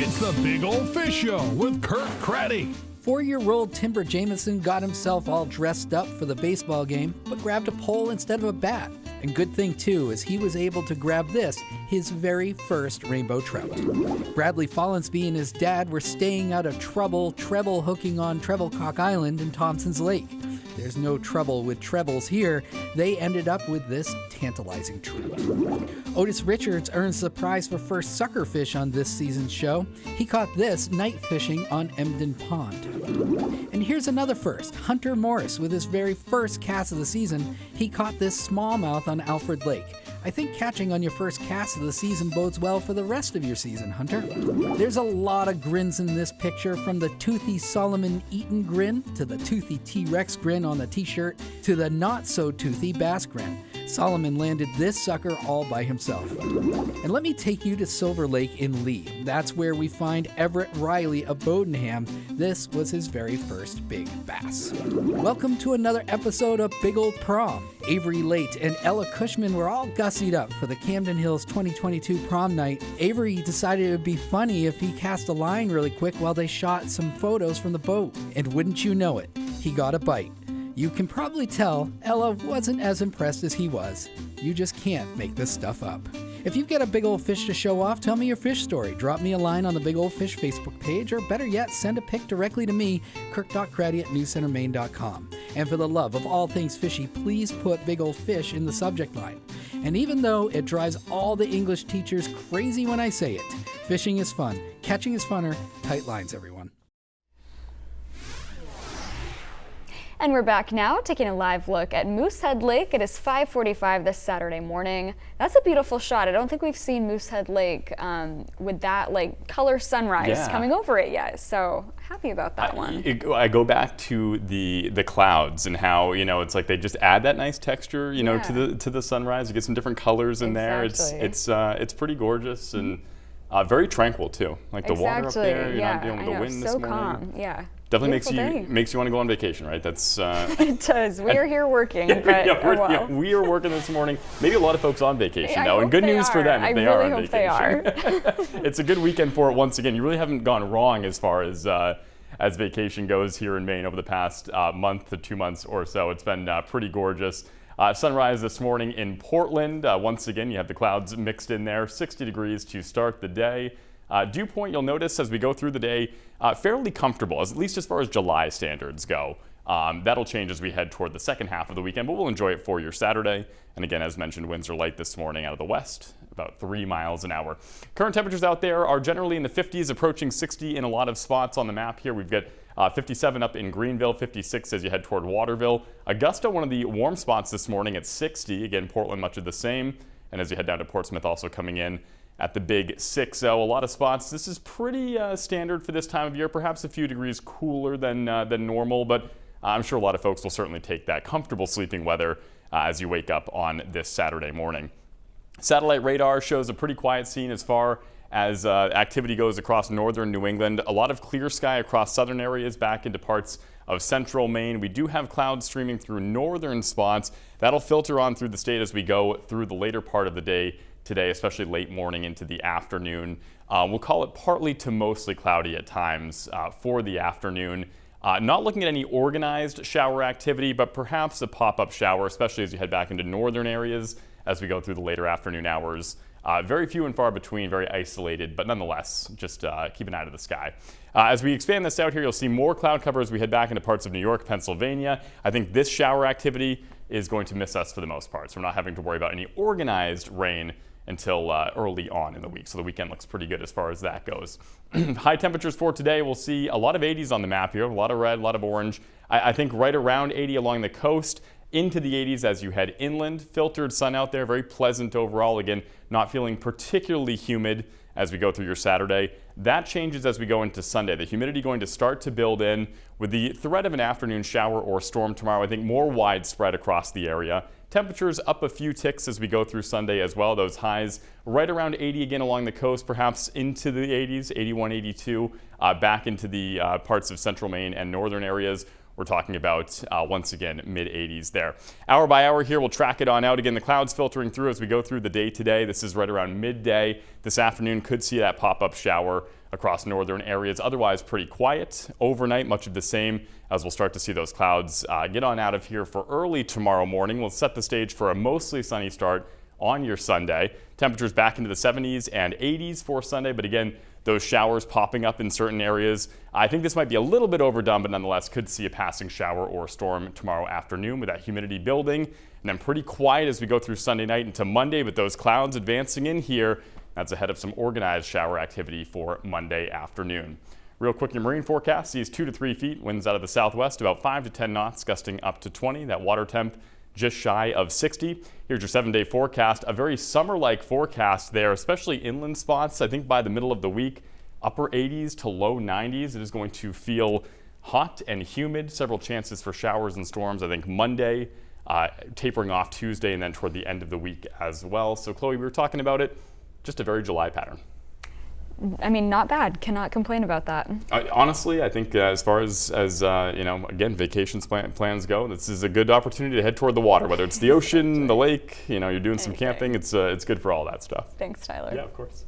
It's the Big Old Fish Show with Kurt Craddy. 4-year-old Timber Jamison got himself all dressed up for the baseball game, but grabbed a pole instead of a bat. And good thing too is he was able to grab this, his very first rainbow trout. Bradley Follansbee and his dad were staying out of trouble treble hooking on Treblecock Island in Thompson's Lake. There's no trouble with trebles here. They ended up with this tantalizing treat. Otis Richards earns the prize for first sucker fish on this season's show. He caught this night fishing on Emden Pond. And here's another first. Hunter Morris, with his very first cast of the season, he caught this smallmouth on Alfred Lake. I think catching on your first cast of the season bodes well for the rest of your season, Hunter. There's a lot of grins in this picture, from the toothy Solomon Eaton grin, to the toothy T-Rex grin on the t-shirt, to the not-so-toothy bass grin. Solomon landed this sucker all by himself. And let me take you to Silver Lake in Lee. That's where we find Everett Riley of Bodenham. This was his very first big bass. Welcome to another episode of Big Old Prom. Avery Late and Ella Cushman were all gussied up for the Camden Hills 2022 prom night. Avery decided it would be funny if he cast a line really quick while they shot some photos from the boat. And wouldn't you know it, he got a bite. You can probably tell Ella wasn't as impressed as he was. You just can't make this stuff up. If you've got a big old fish to show off, tell me your fish story. Drop me a line on the Big Old Fish Facebook page, or better yet, send a pic directly to me, kirk.craddy@newscentermaine.com. And for the love of all things fishy, please put Big Old Fish in the subject line. And even though it drives all the English teachers crazy when I say it, fishing is fun, catching is funner. Tight lines, everyone. And we're back now, taking a live look at Moosehead Lake. It is 5:45 this Saturday morning. That's a beautiful shot. I don't think we've seen Moosehead Lake with that color sunrise coming over it yet. So happy about that one. I go back to the clouds and how it's like they just add that nice texture to the sunrise. You get some different colors in there. It's pretty gorgeous and very tranquil too. Like the water up there, you're not dealing with the wind this morning. So calm. Yeah. Definitely makes you want to go on vacation, right? That's it does. We are here working, but we are working this morning. Maybe a lot of folks on vacation though, and good news for them if they are on vacation. I really hope they are. It's a good weekend for it once again. You really haven't gone wrong as far as vacation goes here in Maine over the past month to 2 months or so. It's been pretty gorgeous. Sunrise this morning in Portland. Once again, you have the clouds mixed in there. 60 degrees to start the day. Dew point, you'll notice as we go through the day, fairly comfortable, at least as far as July standards go. That'll change as we head toward the second half of the weekend, but we'll enjoy it for your Saturday. And again, as mentioned, winds are light this morning out of the west, about 3 miles an hour. Current temperatures out there are generally in the 50s, approaching 60 in a lot of spots on the map here. We've got 57 up in Greenville, 56 as you head toward Waterville. Augusta, one of the warm spots this morning at 60. Again, Portland, much of the same. And as you head down to Portsmouth, also coming in at the big 60. A lot of spots. This is pretty standard for this time of year, perhaps a few degrees cooler than normal, but I'm sure a lot of folks will certainly take that comfortable sleeping weather as you wake up on this Saturday morning. Satellite radar shows a pretty quiet scene as far as activity goes across northern New England. A lot of clear sky across southern areas, back into parts of central Maine. We do have clouds streaming through northern spots. That'll filter on through the state as we go through the later part of the day today, especially late morning into the afternoon. We'll call it partly to mostly cloudy at times for the afternoon. Not looking at any organized shower activity, but perhaps a pop-up shower, especially as you head back into northern areas as we go through the later afternoon hours. Very few and far between, very isolated, but nonetheless, just keep an eye to the sky. As we expand this out here, you'll see more cloud cover as we head back into parts of New York, Pennsylvania. I think this shower activity is going to miss us for the most part, so we're not having to worry about any organized rain until early on in the week. So the weekend looks pretty good as far as that goes. High temperatures for today, we'll see a lot of 80s on the map here, a lot of red, a lot of orange. I think right around 80 along the coast, into the 80s as you head inland. Filtered sun out there, very pleasant overall. Again, not feeling particularly humid as we go through your Saturday. That changes as we go into Sunday. The humidity going to start to build in with the threat of an afternoon shower or storm tomorrow. I think more widespread across the area. Temperatures up a few ticks as we go through Sunday as well. Those highs right around 80 again along the coast, perhaps into the 80s, 81, 82, back into the parts of central Maine and northern areas. we're talking about, once again, mid-80s there. Hour by hour here, we'll track it on out. Again, the clouds filtering through as we go through the day today. This is right around midday. This afternoon could see that pop-up shower across northern areas. Otherwise, pretty quiet. Overnight, much of the same, as we'll start to see those clouds get on out of here for early tomorrow morning. We'll set the stage for a mostly sunny start on your Sunday. Temperatures back into the 70s and 80s for Sunday, but again, those showers popping up in certain areas. I think this might be a little bit overdone, but nonetheless could see a passing shower or storm tomorrow afternoon with that humidity building. And then pretty quiet as we go through Sunday night into Monday, but those clouds advancing in here. That's ahead of some organized shower activity for Monday afternoon. Real quick, your marine forecast sees 2 to 3 feet, winds out of the southwest, about 5 to 10 knots, gusting up to 20. That water temp just shy of 60. Here's your 7-day forecast. A very summer-like forecast there, especially inland spots. I think by the middle of the week, upper 80s to low 90s. It is going to feel hot and humid. Several chances for showers and storms. I think Monday, tapering off Tuesday, and then toward the end of the week as well. So Chloe, we were talking about it. Just a very July pattern. I mean, not bad. Cannot complain about that. Honestly, I think as far as again, vacation plans go, this is a good opportunity to head toward the water, whether it's the ocean, the lake, you're doing some camping. It's good for all that stuff. Thanks, Tyler. Yeah, of course.